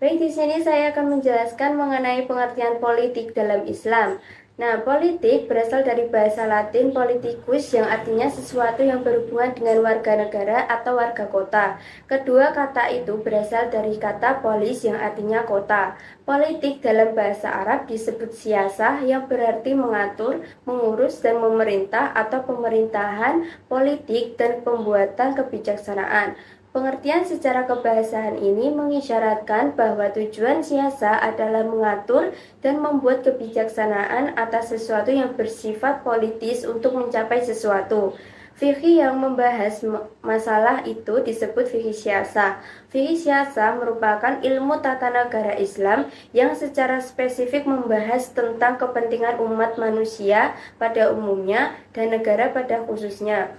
Baik, di sini saya akan menjelaskan mengenai pengertian politik dalam Islam. Nah, politik berasal dari bahasa Latin politicus yang artinya sesuatu yang berhubungan dengan warga negara atau warga kota. Kedua kata itu berasal dari kata polis yang artinya kota. Politik dalam bahasa Arab disebut siasah yang berarti mengatur, mengurus, dan memerintah atau pemerintahan politik dan pembuatan kebijaksanaan. Pengertian secara kebahasaan ini mengisyaratkan bahwa tujuan siasa adalah mengatur dan membuat kebijaksanaan atas sesuatu yang bersifat politis untuk mencapai sesuatu. Fikih yang membahas masalah itu disebut fikih siasa. Fikih siasa merupakan ilmu tata negara Islam yang secara spesifik membahas tentang kepentingan umat manusia pada umumnya dan negara pada khususnya,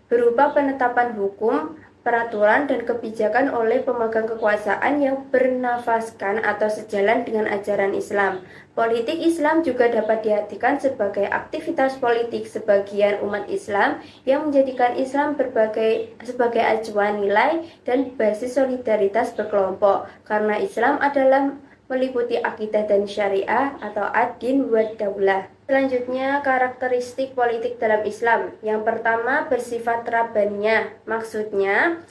berupa penetapan hukum, peraturan, dan kebijakan oleh pemegang kekuasaan yang bernafaskan atau sejalan dengan ajaran Islam. Politik Islam juga dapat diartikan sebagai aktivitas politik sebagian umat Islam yang menjadikan Islam sebagai acuan nilai dan basis solidaritas berkelompok, karena Islam adalah meliputi akidah dan syariah atau ad-din wa daulah. Selanjutnya, karakteristik politik dalam Islam. Yang pertama, bersifat rabbaniyah. Maksudnya,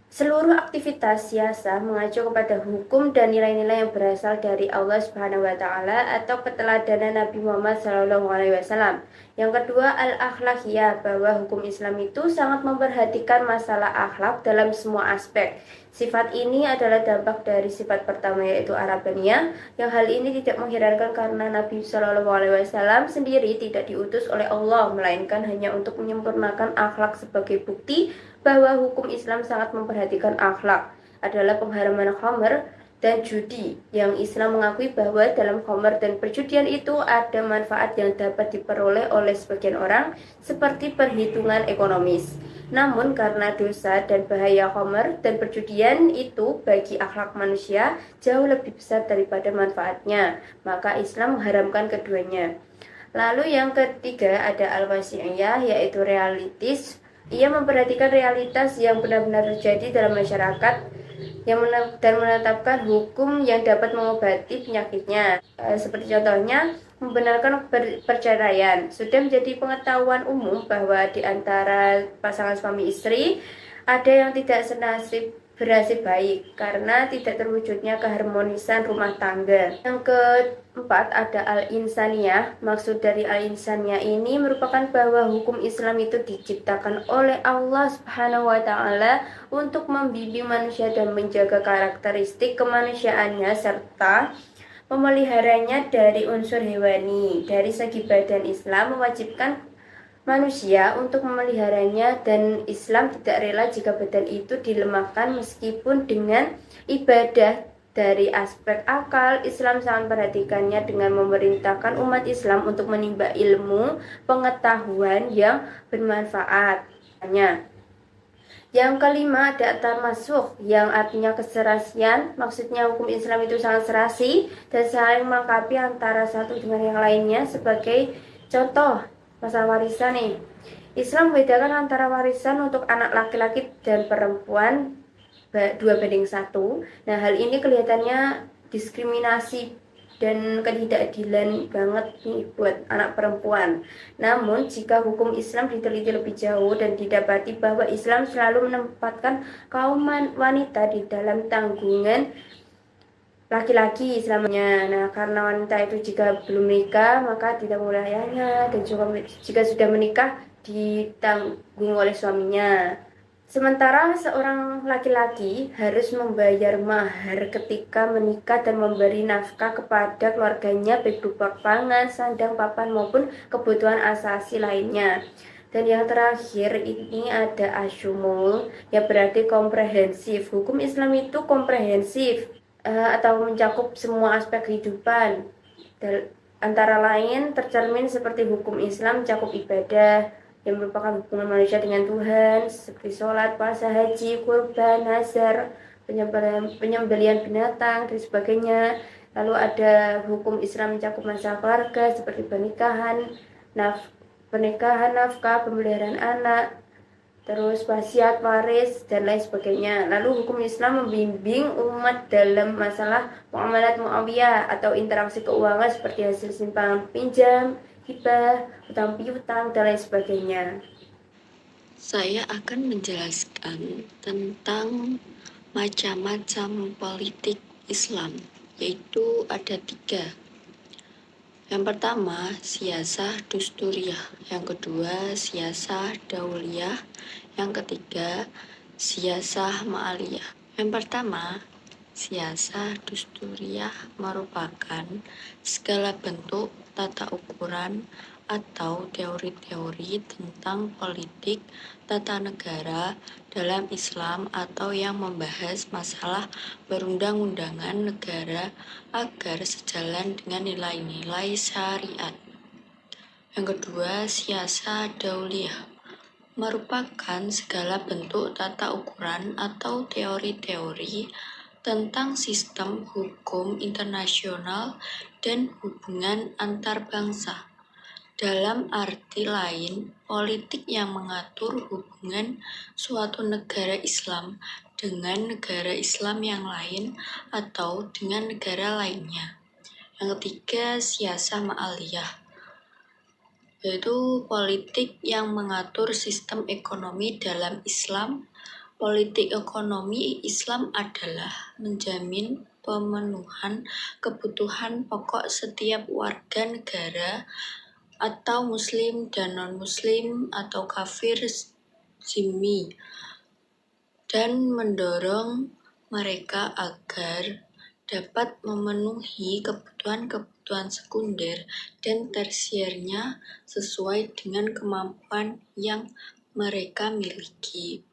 seluruh aktivitas siasa mengacu kepada hukum dan nilai-nilai yang berasal dari Allah Subhanahu wa taala atau keteladanan Nabi Muhammad SAW. Yang kedua, al-akhlakiyah, bahwa hukum Islam itu sangat memperhatikan masalah akhlak dalam semua aspek. Sifat ini adalah dampak dari sifat pertama, yaitu arabaniyah, yang hal ini tidak mengherankan karena Nabi SAW sendiri tidak diutus oleh Allah, melainkan hanya untuk menyempurnakan akhlak. Sebagai bukti bahwa hukum Islam sangat memperhatikan akhlak adalah pengharaman khamr dan judi, yang Islam mengakui bahwa dalam khamr dan perjudian itu ada manfaat yang dapat diperoleh oleh sebagian orang seperti perhitungan ekonomis. Namun karena dosa dan bahaya khamr dan perjudian itu bagi akhlak manusia jauh lebih besar daripada manfaatnya, maka Islam mengharamkan keduanya. Lalu yang ketiga ada al-wasi'iyah, yaitu realitis. Ia memperhatikan realitas yang benar-benar terjadi dalam masyarakat dan menetapkan hukum yang dapat mengobati penyakitnya. Seperti contohnya, membenarkan perceraian. Sudah menjadi pengetahuan umum bahwa di antara pasangan suami istri ada yang tidak senasib bernasib baik karena tidak terwujudnya keharmonisan rumah tangga. Yang keempat ada al-insaniyah. Maksud dari al-insaniyah ini merupakan bahwa hukum Islam itu diciptakan oleh Allah Subhanahu wa taala untuk membimbing manusia dan menjaga karakteristik kemanusiaannya serta memeliharanya dari unsur hewani. Dari segi badan, Islam mewajibkan manusia untuk memeliharanya, dan Islam tidak rela jika badan itu dilemahkan meskipun dengan ibadah. Dari aspek akal, Islam sangat memperhatikannya dengan memerintahkan umat Islam untuk menimba ilmu pengetahuan yang bermanfaat. Yang kelima ada tamasukh, yang artinya keserasian. Maksudnya hukum Islam itu sangat serasi dan saling melengkapi antara satu dengan yang lainnya. Sebagai contoh, masalah warisan nih. Islam membedakan antara warisan untuk anak laki-laki dan perempuan 2:1. Nah, hal ini kelihatannya diskriminasi dan ketidakadilan banget nih buat anak perempuan. Namun, jika hukum Islam diteliti lebih jauh dan didapati bahwa Islam selalu menempatkan kaum wanita di dalam tanggungan laki-laki selamanya. Nah, karena wanita itu jika belum menikah maka ditanggung oleh ayahnya, dan juga jika sudah menikah ditanggung oleh suaminya. Sementara seorang laki-laki harus membayar mahar ketika menikah dan memberi nafkah kepada keluarganya baik berupa pangan, sandang, papan maupun kebutuhan asasi lainnya. Dan yang terakhir ini ada asyumul, yang berarti komprehensif. Hukum Islam itu komprehensif atau mencakup semua aspek kehidupan. Antara lain tercermin seperti hukum Islam mencakup ibadah yang merupakan hubungan manusia dengan Tuhan, seperti sholat, puasa, haji, kurban, nazar, penyembelihan binatang, dan sebagainya. Lalu ada hukum Islam mencakup masalah keluarga seperti pernikahan, nafkah, pemeliharaan anak, terus wasiat, waris, dan lain sebagainya. Lalu hukum Islam membimbing umat dalam masalah muamalat muawiyah atau interaksi keuangan seperti hasil simpan pinjam, hibah, utang piutang, dan lain sebagainya. Saya akan menjelaskan tentang macam-macam politik Islam, yaitu ada 3. Yang pertama, siasah dusturiyah. Yang kedua, siasah dauliyah. Yang ketiga, siasah ma'aliyah. Yang pertama, siasah dusturiyah merupakan segala bentuk tata ukuran atau teori-teori tentang politik tata negara dalam Islam atau yang membahas masalah perundang-undangan negara agar sejalan dengan nilai-nilai syariat. Yang kedua, siasah dauliyah merupakan segala bentuk tata ukuran atau teori-teori tentang sistem hukum internasional dan hubungan antar bangsa. Dalam arti lain, politik yang mengatur hubungan suatu negara Islam dengan negara Islam yang lain atau dengan negara lainnya. Yang ketiga, siasah ma'aliyah, yaitu politik yang mengatur sistem ekonomi dalam Islam. Politik ekonomi Islam adalah menjamin pemenuhan kebutuhan pokok setiap warga negara atau muslim dan non-muslim atau kafir zimmi, dan mendorong mereka agar dapat memenuhi kebutuhan-kebutuhan sekunder dan tersiernya sesuai dengan kemampuan yang mereka miliki.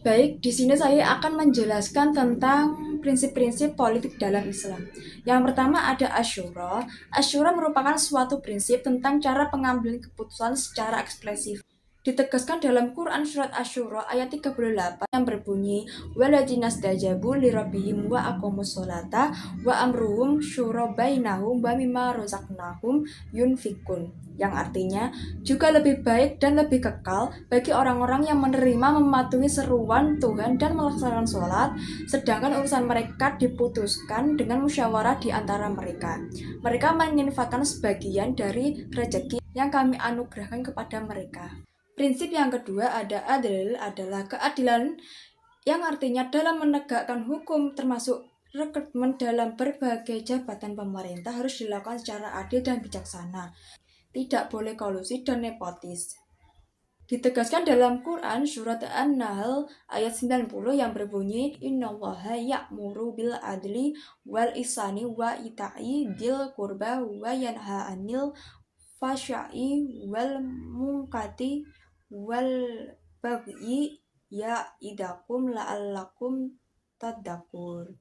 Baik, di sini saya akan menjelaskan tentang prinsip-prinsip politik dalam Islam. Yang pertama ada Asyura. Asyura merupakan suatu prinsip tentang cara pengambilan keputusan secara ekspresif. Ditegaskan dalam Quran surat Asyura ayat 38 yang berbunyi waladina stajabu lirabbihim wa aqamus sholata wa amruhum syura bainahum wa mimma razaqnahum yunfikun, yang artinya juga lebih baik dan lebih kekal bagi orang-orang yang menerima mematuhi seruan Tuhan dan melaksanakan sholat, sedangkan urusan mereka diputuskan dengan musyawarah di antara mereka. Mereka menginfakkan sebagian dari rezeki yang kami anugerahkan kepada mereka. Prinsip yang kedua ada adil, adalah keadilan, yang artinya dalam menegakkan hukum termasuk rekrutmen dalam berbagai jabatan pemerintah harus dilakukan secara adil dan bijaksana. Tidak boleh kolusi dan nepotis. Ditegaskan dalam Quran surat An-Nahl ayat 90 yang berbunyi innallaha ya'muru bil adli wal ihsani wa ita'i dzil qurba wa yanha 'anil fasya'i wal munkati wal bagyi ya'idakum la'allakum tadzakur,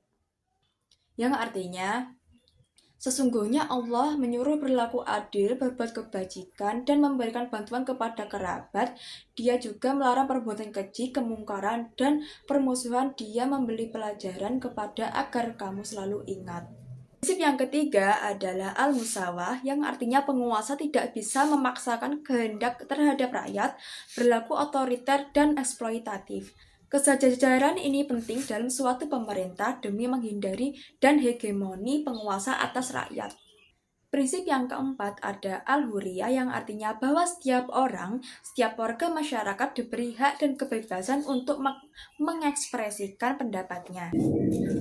yang artinya sesungguhnya Allah menyuruh berlaku adil, berbuat kebajikan, dan memberikan bantuan kepada kerabat. Dia juga melarang perbuatan keji, kemungkaran, dan permusuhan. Dia memberi pelajaran kepada agar kamu selalu ingat. Prinsip yang ketiga adalah al-musawah, yang artinya penguasa tidak bisa memaksakan kehendak terhadap rakyat, berlaku otoriter dan eksploitatif. Kesejajaran ini penting dalam suatu pemerintah demi menghindari dan hegemoni penguasa atas rakyat. Prinsip yang keempat ada al-huriyah, yang artinya bahwa setiap orang, setiap warga masyarakat diberi hak dan kebebasan untuk mengekspresikan pendapatnya.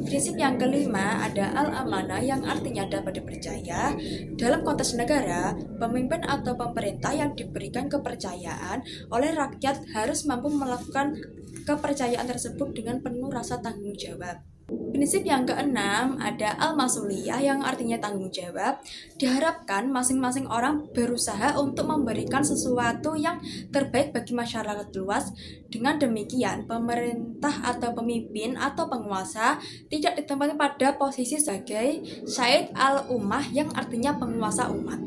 Prinsip yang kelima ada al-amanah, yang artinya dapat dipercaya. Dalam konteks negara, pemimpin atau pemerintah yang diberikan kepercayaan oleh rakyat harus mampu melakukan kepercayaan tersebut dengan penuh rasa tanggung jawab. Prinsip yang keenam ada al-masuliyah, yang artinya tanggung jawab. Diharapkan masing-masing orang berusaha untuk memberikan sesuatu yang terbaik bagi masyarakat luas. Dengan demikian, pemerintah atau pemimpin atau penguasa tidak ditempatkan pada posisi sebagai Sayyid al-Ummah, yang artinya penguasa umat.